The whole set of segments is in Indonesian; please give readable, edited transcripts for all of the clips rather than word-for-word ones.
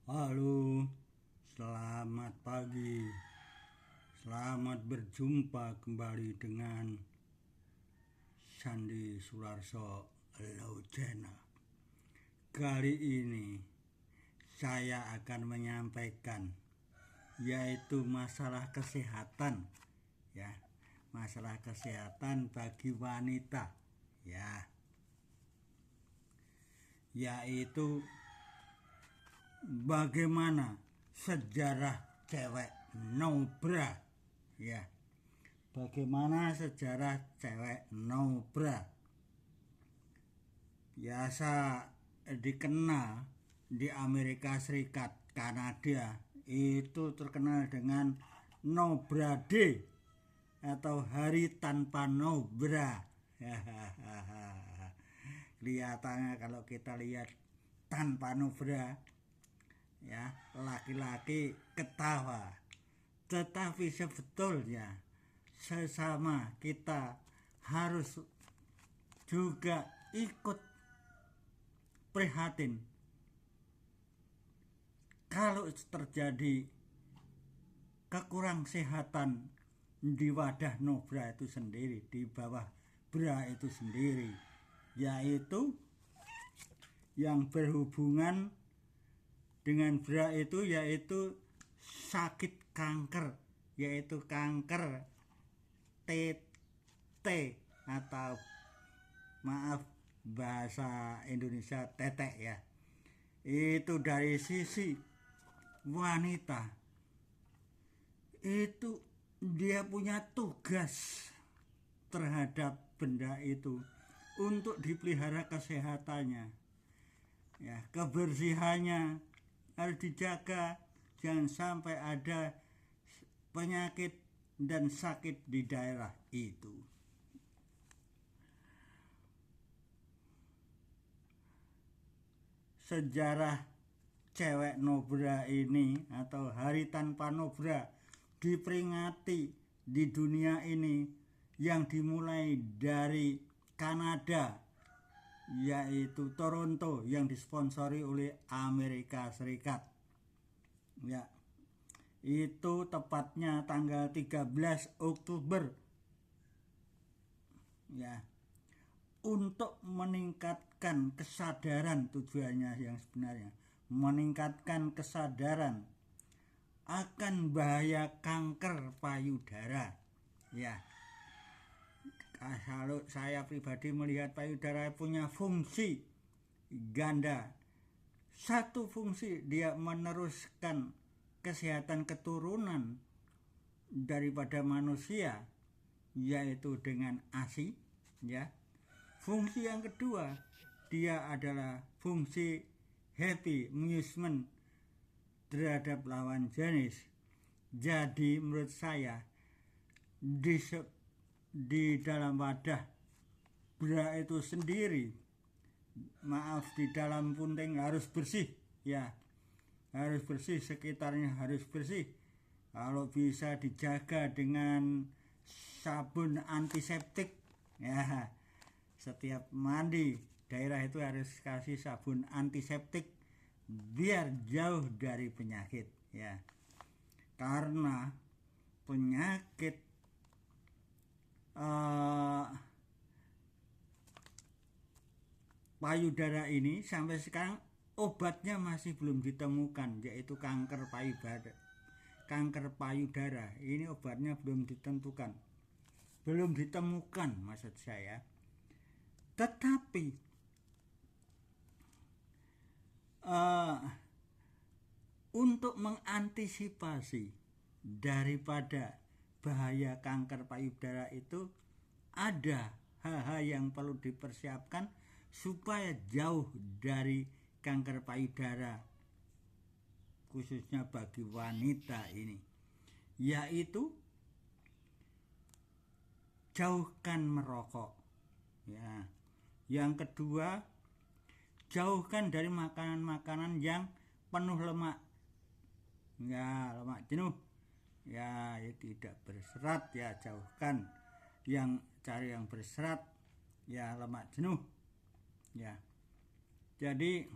Halo, selamat pagi. Selamat berjumpa kembali dengan Sandi Sularso Laujena. Kali ini saya akan menyampaikan yaitu masalah kesehatan, ya. Masalah kesehatan bagi wanita, ya. Yaitu bagaimana sejarah cewek nobra, ya. Bagaimana sejarah cewek nobra biasa dikenal di Amerika Serikat, Kanada itu terkenal dengan Nobra Day atau Hari Tanpa Nobra. Kelihatannya kalau kita lihat tanpa nobra, ya, laki-laki ketawa, tetapi sebetulnya sesama kita harus juga ikut prihatin kalau terjadi kekurang sehatan di wadah nobra itu sendiri, di bawah bra itu sendiri, yaitu yang berhubungan dengan bra itu yaitu sakit kanker, yaitu kanker TT atau maaf bahasa Indonesia tetek, ya. Itu dari sisi wanita itu dia punya tugas terhadap benda itu untuk dipelihara kesehatannya, ya, kebersihannya harus dijaga, jangan sampai ada penyakit dan sakit di daerah itu. Sejarah cewek nobra ini atau Hari Tanpa Nobra diperingati di dunia ini yang dimulai dari Kanada, yaitu Toronto, yang disponsori oleh Amerika Serikat, ya. Itu tepatnya tanggal 13 Oktober, ya, untuk meningkatkan kesadaran. Tujuannya yang sebenarnya meningkatkan kesadaran akan bahaya kanker payudara, ya. Kalau saya pribadi melihat payudara punya fungsi ganda. Satu fungsi, dia meneruskan kesehatan keturunan daripada manusia, yaitu dengan ASI, ya. Fungsi yang kedua, dia adalah fungsi happy amusement terhadap lawan jenis. Jadi menurut saya di dalam wadah bra itu sendiri, maaf, di dalam punting harus bersih, ya. Harus bersih, sekitarnya harus bersih. Kalau bisa dijaga dengan sabun antiseptik, ya. Setiap mandi daerah itu harus kasih sabun antiseptik biar jauh dari penyakit, ya. Karena penyakit payudara ini sampai sekarang obatnya masih belum ditemukan, yaitu kanker payudara. Kanker payudara ini obatnya belum ditentukan, belum ditemukan maksud saya. Tetapi untuk mengantisipasi daripada bahaya kanker payudara itu ada hal-hal yang perlu dipersiapkan supaya jauh dari kanker payudara, khususnya bagi wanita ini, yaitu jauhkan merokok, ya. Yang kedua, jauhkan dari makanan-makanan yang penuh lemak, ya, lemak jenuh, ya, tidak berserat, ya, jauhkan. Yang cari yang berserat, ya, lemak jenuh, ya. Jadi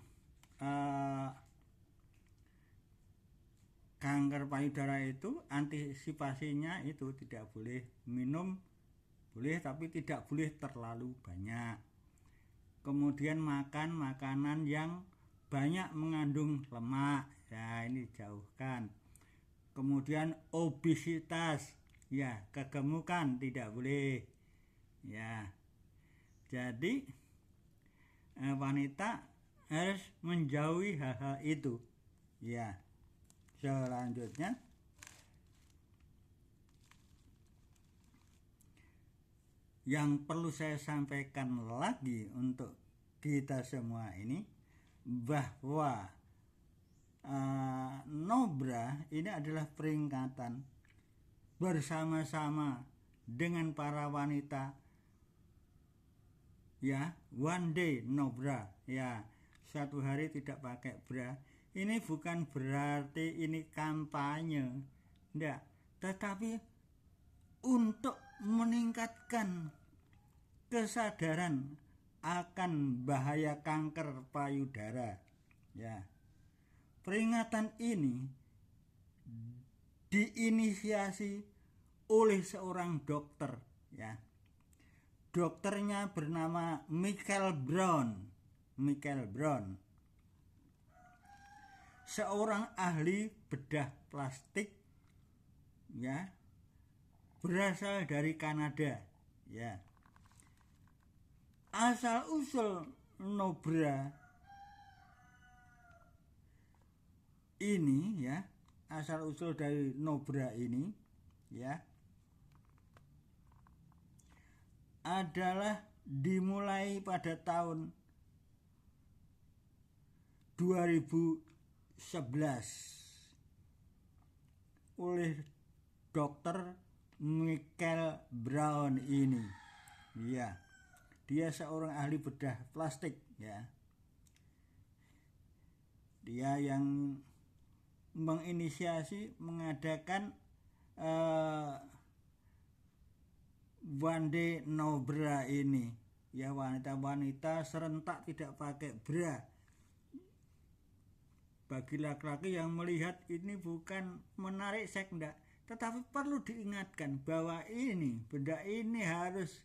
kanker payudara itu antisipasinya itu tidak boleh minum, boleh tapi tidak boleh terlalu banyak. Kemudian makan makanan yang banyak mengandung lemak, ya ini jauhkan. Kemudian obesitas, ya kegemukan tidak boleh, ya. Jadi wanita harus menjauhi hal-hal itu, ya. Selanjutnya yang perlu saya sampaikan lagi untuk kita semua ini bahwa Nobra ini adalah peringatan bersama-sama dengan para wanita, ya, one day Nobra, ya, satu hari tidak pakai bra. Ini bukan berarti ini kampanye, enggak, tetapi untuk meningkatkan kesadaran akan bahaya kanker payudara, ya. Peringatan ini diinisiasi oleh seorang dokter, ya. Dokternya bernama Michael Brown. Seorang ahli bedah plastik, ya, berasal dari Kanada, ya. Asal usul Nobra ini, ya, asal usul dari Nobra ini, ya, adalah dimulai pada tahun 2011 oleh Dr. Michael Brown ini, ya. Dia seorang ahli bedah plastik, ya. Dia yang menginisiasi mengadakan One Day No Bra ini, ya, wanita-wanita serentak tidak pakai bra. Bagi laki-laki yang melihat ini bukan menarik seks, enggak, tetapi perlu diingatkan bahwa ini benda ini harus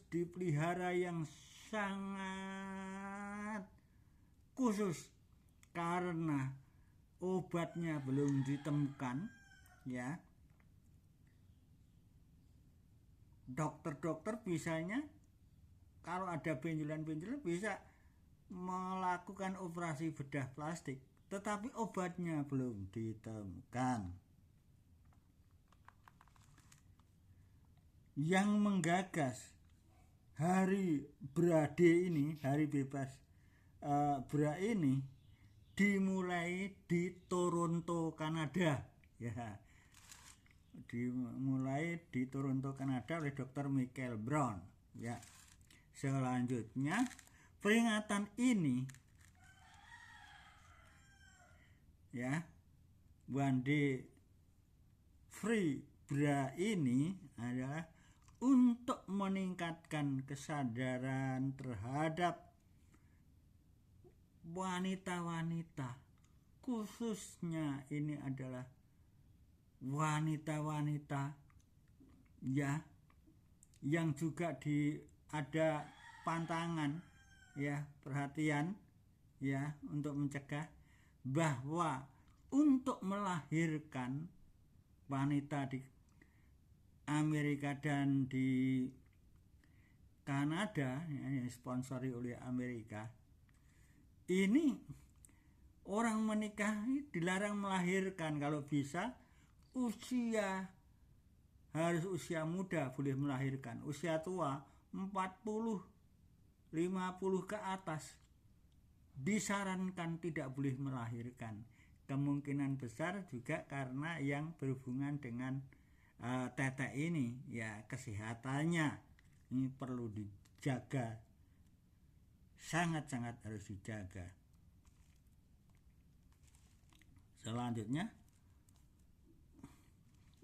dipelihara yang sangat khusus karena obatnya belum ditemukan, ya. Dokter-dokter bisanya kalau ada benjolan-benjolan bisa melakukan operasi bedah plastik, tetapi obatnya belum ditemukan. Yang menggagas hari Brade ini, hari bebas bra ini, dimulai di Toronto, Kanada, ya. Dimulai di Toronto, Kanada oleh Dr. Michael Brown, ya. Selanjutnya peringatan ini, ya, One Day Free Bra ini adalah untuk meningkatkan kesadaran terhadap wanita-wanita, khususnya ini adalah wanita-wanita, ya, yang juga ada pantangan, ya, perhatian, ya, untuk mencegah bahwa untuk melahirkan wanita di Amerika dan di Kanada, ya, yang disponsori oleh Amerika, ini orang menikah dilarang melahirkan. Kalau bisa harus usia muda boleh melahirkan, usia tua 40, 50 ke atas disarankan tidak boleh melahirkan. Kemungkinan besar juga karena yang berhubungan dengan tetek ini, ya, kesehatannya ini perlu dijaga, sangat-sangat harus dijaga. Selanjutnya,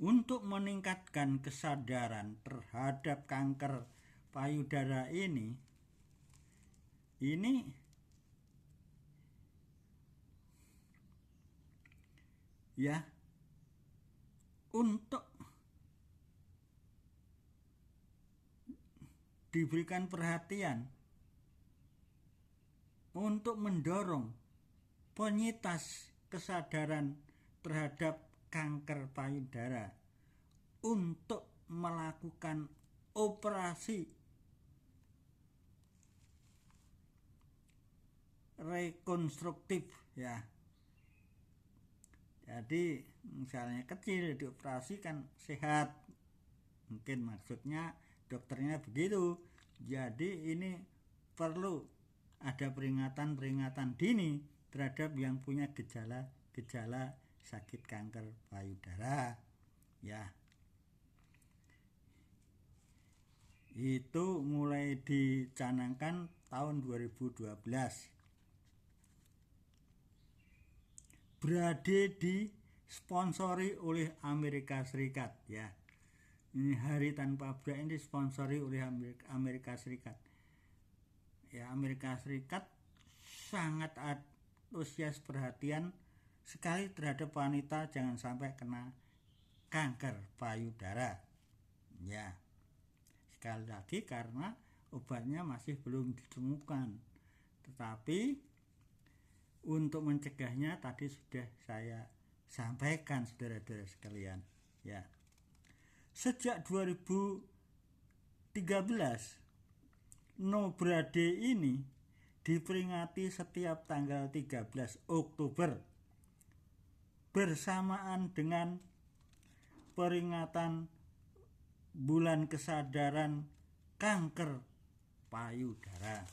untuk meningkatkan kesadaran terhadap kanker payudara ini ya, untuk diberikan perhatian untuk mendorong penyitas kesadaran terhadap kanker payudara untuk melakukan operasi rekonstruktif, ya. Jadi misalnya kecil dioperasi kan sehat, mungkin maksudnya dokternya begitu. Jadi ini perlu ada peringatan dini terhadap yang punya gejala sakit kanker payudara, ya. Itu mulai dicanangkan tahun 2012. Berade disponsori oleh Amerika Serikat, ya. Ini Hari Tanpa Bra ini disponsori oleh Amerika Serikat. Ya, Amerika Serikat sangat antusias perhatian sekali terhadap wanita jangan sampai kena kanker payudara. Ya. Sekali lagi karena obatnya masih belum ditemukan. Tetapi untuk mencegahnya tadi sudah saya sampaikan, saudara-saudara sekalian, ya. Sejak 2013 Nobrade ini diperingati setiap tanggal 13 Oktober bersamaan dengan peringatan bulan kesadaran kanker payudara.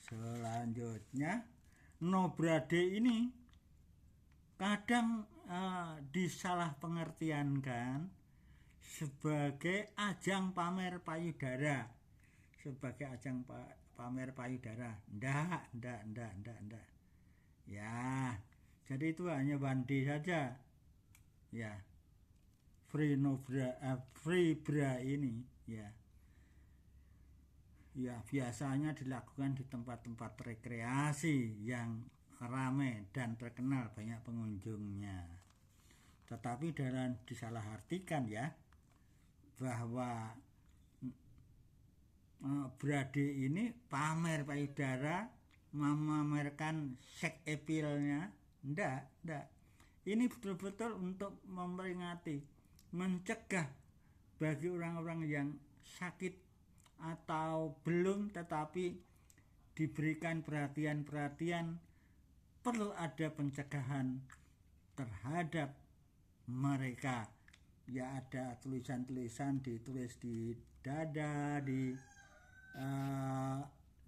Selanjutnya, Nobrade ini kadang disalahpengertiankan sebagai ajang pamer payudara. Sebagai ajang pamer payudara. Ndak. Ya, jadi itu hanya bandi saja. Ya. Free bra ini, ya. Ya, biasanya dilakukan di tempat-tempat rekreasi yang ramai dan terkenal banyak pengunjungnya. Tetapi dalam disalahartikan, ya, bahwa Brade ini pamer payudara, memamerkan seks appeal-nya. Ndak. Ini betul-betul untuk memperingati, mencegah bagi orang-orang yang sakit atau belum tetapi diberikan perhatian, perlu ada pencegahan terhadap mereka. Ya, ada tulisan-tulisan ditulis di dada,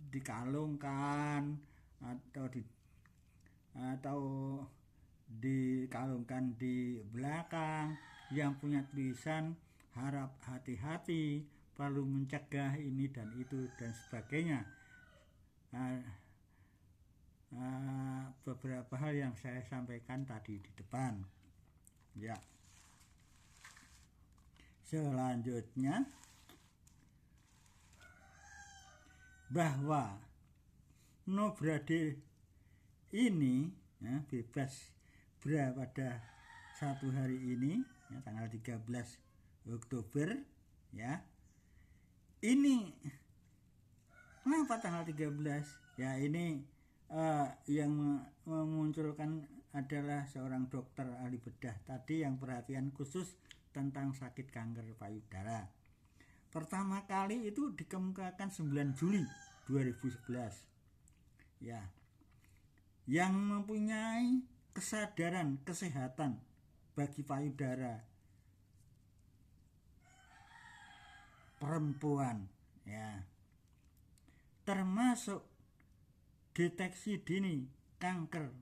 dikalungkan atau dikalungkan di belakang yang punya tulisan harap hati-hati, perlu mencegah ini dan itu dan sebagainya. Beberapa hal yang saya sampaikan tadi di depan, ya. Selanjutnya, bahwa Nobrade ini, ya, bebas bra pada satu hari ini, ya, tanggal 13 Oktober, ya. Ini kenapa tanggal 13? Ya, ini yang memunculkan adalah seorang dokter ahli bedah tadi yang perhatian khusus tentang sakit kanker payudara. Pertama kali itu dikemukakan 9 Juli 2011. Ya. Yang mempunyai kesadaran kesehatan bagi payudara perempuan, ya, termasuk deteksi dini kanker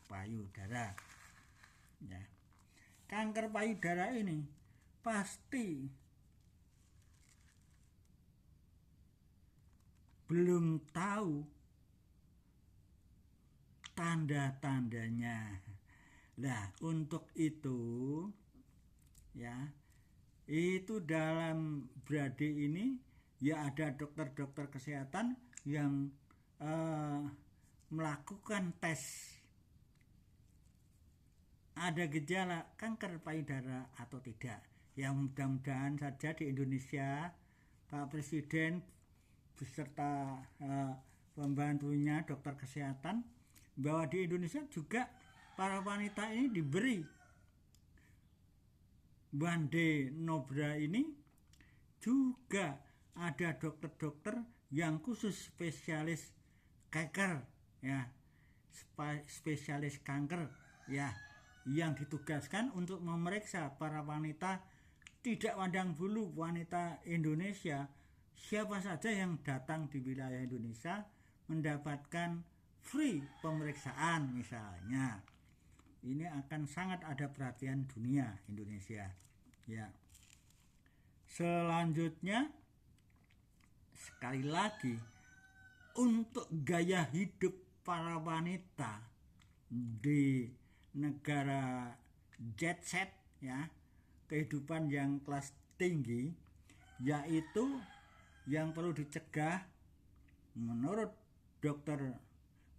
payudara, ya. Kanker payudara ini pasti belum tahu tanda-tandanya. Nah, untuk itu, ya, itu dalam Brade ini ya ada dokter-dokter kesehatan yang melakukan tes ada gejala kanker payudara atau tidak. Ya mudah-mudahan saja di Indonesia Pak Presiden beserta pembantunya dokter kesehatan bahwa di Indonesia juga para wanita ini diberi Bande Nobra ini juga ada dokter-dokter yang khusus spesialis kanker ya, spesialis kanker ya, yang ditugaskan untuk memeriksa para wanita, tidak pandang bulu wanita Indonesia, siapa saja yang datang di wilayah Indonesia mendapatkan free pemeriksaan misalnya. Ini akan sangat ada perhatian dunia Indonesia ya. Selanjutnya sekali lagi, untuk gaya hidup para wanita di negara jet set ya, kehidupan yang kelas tinggi, yaitu yang perlu dicegah menurut Dr.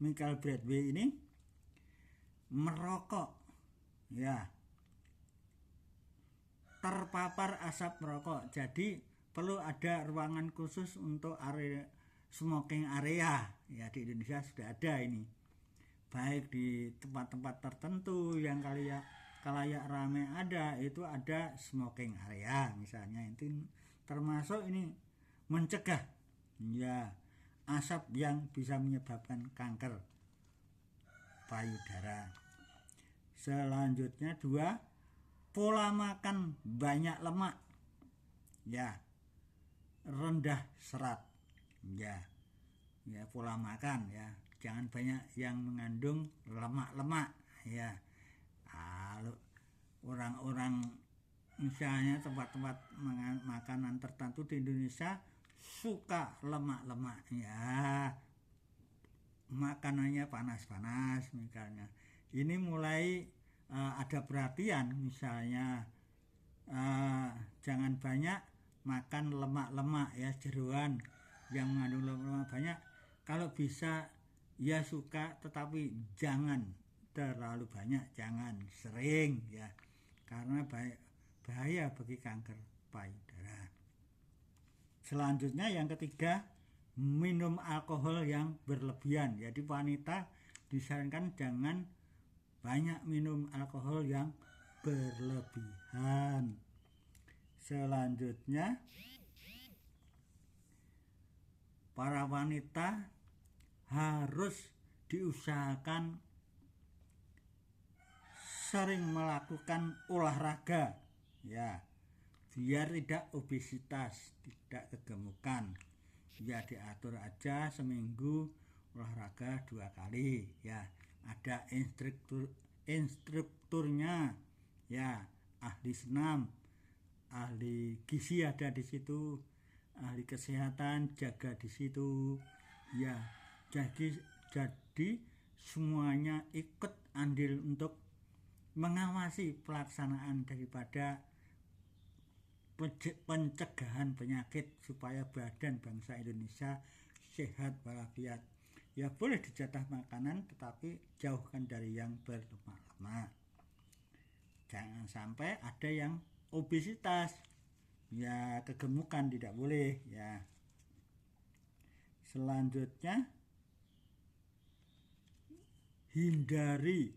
Michael Bradway ini merokok ya, terpapar asap merokok. Jadi perlu ada ruangan khusus untuk area smoking area ya, di Indonesia sudah ada ini, baik di tempat-tempat tertentu yang kalayak ramai itu ada smoking area misalnya. Itu termasuk ini mencegah ya asap yang bisa menyebabkan kanker payudara. Selanjutnya 2, pola makan banyak lemak ya, rendah serat ya, pola makan ya, jangan banyak yang mengandung lemak-lemak ya. Kalau orang-orang misalnya tempat-tempat makanan tertentu di Indonesia suka lemak-lemak ya, makanannya panas-panas misalnya, ini mulai ada perhatian misalnya, jangan banyak makan lemak-lemak ya, jeroan yang mengandung lemak banyak. Kalau bisa ya suka, tetapi jangan terlalu banyak, jangan sering ya, karena bahaya bagi kanker payudara. Selanjutnya yang ketiga, minum alkohol yang berlebihan. Jadi wanita disarankan jangan banyak minum alkohol yang berlebihan. Selanjutnya, para wanita harus diusahakan sering melakukan olahraga ya, biar tidak obesitas, tidak kegemukan ya. Diatur aja seminggu olahraga 2 kali ya, ada instrukturnya ya, ahli senam, ahli gizi ada di situ, ahli kesehatan jaga di situ ya. Jadi semuanya ikut andil untuk mengawasi pelaksanaan daripada pencegahan penyakit supaya badan bangsa Indonesia sehat walafiat ya. Boleh dijatah makanan tetapi jauhkan dari yang berlemak-lemak, jangan sampai ada yang obesitas ya, kegemukan tidak boleh ya. Selanjutnya, hindari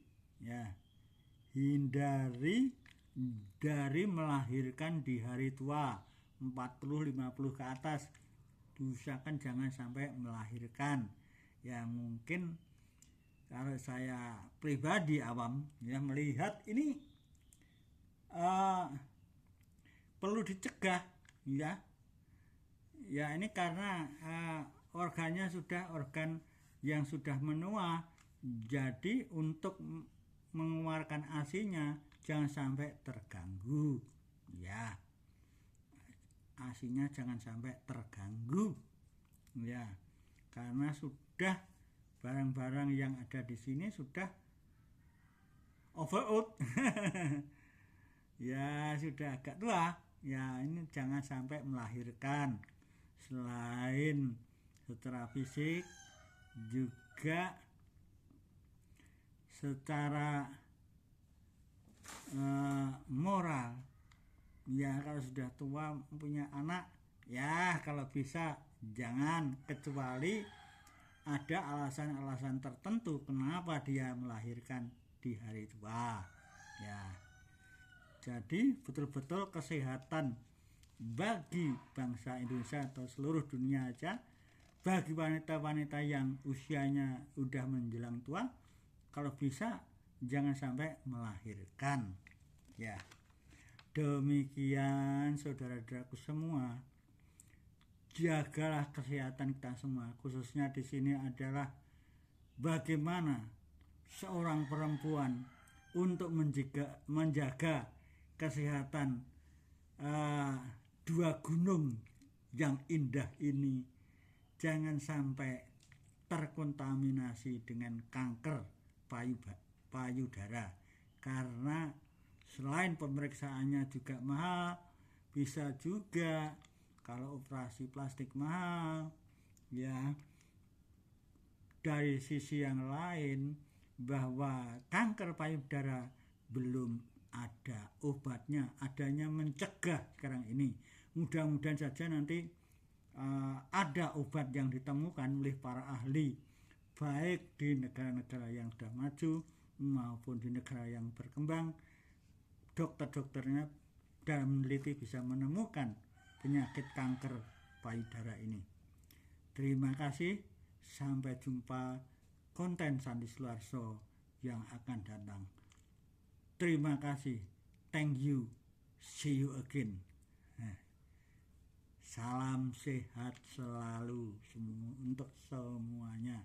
dari melahirkan di hari tua 40-50 ke atas. Diusahakan jangan sampai melahirkan ya. Mungkin kalau saya pribadi awam ya melihat ini perlu dicegah ya. Ya ini karena organnya sudah organ yang sudah menua, jadi untuk mengeluarkan ASINya jangan sampai terganggu ya. ASINya jangan sampai terganggu ya, karena sudah barang-barang yang ada di sini sudah overload ya, sudah agak tua ya. Ini jangan sampai melahirkan. Selain secara fisik juga secara moral. Ya kalau sudah tua punya anak, ya kalau bisa jangan, kecuali ada alasan-alasan tertentu kenapa dia melahirkan di hari tua. Ya. Jadi betul-betul kesehatan bagi bangsa Indonesia atau seluruh dunia aja, bagi wanita-wanita yang usianya udah menjelang tua, kalau bisa jangan sampai melahirkan. Ya. Demikian saudara-saudaraku semua, jagalah kesehatan kita semua. Khususnya di sini adalah bagaimana seorang perempuan untuk menjaga kesehatan dua gunung yang indah ini, jangan sampai terkontaminasi dengan kanker payudara, karena selain pemeriksaannya juga mahal, bisa juga kalau operasi plastik mahal. Ya, dari sisi yang lain, bahwa kanker payudara belum ada obatnya, adanya mencegah sekarang ini. Mudah-mudahan saja nanti ada obat yang ditemukan oleh para ahli, baik di negara-negara yang sudah maju maupun di negara yang berkembang. Dokter-dokternya dalam meneliti bisa menemukan penyakit kanker payudara ini. Terima kasih, sampai jumpa konten Sandi Sularso yang akan datang. Terima kasih, thank you, see you again. Salam sehat selalu untuk semuanya.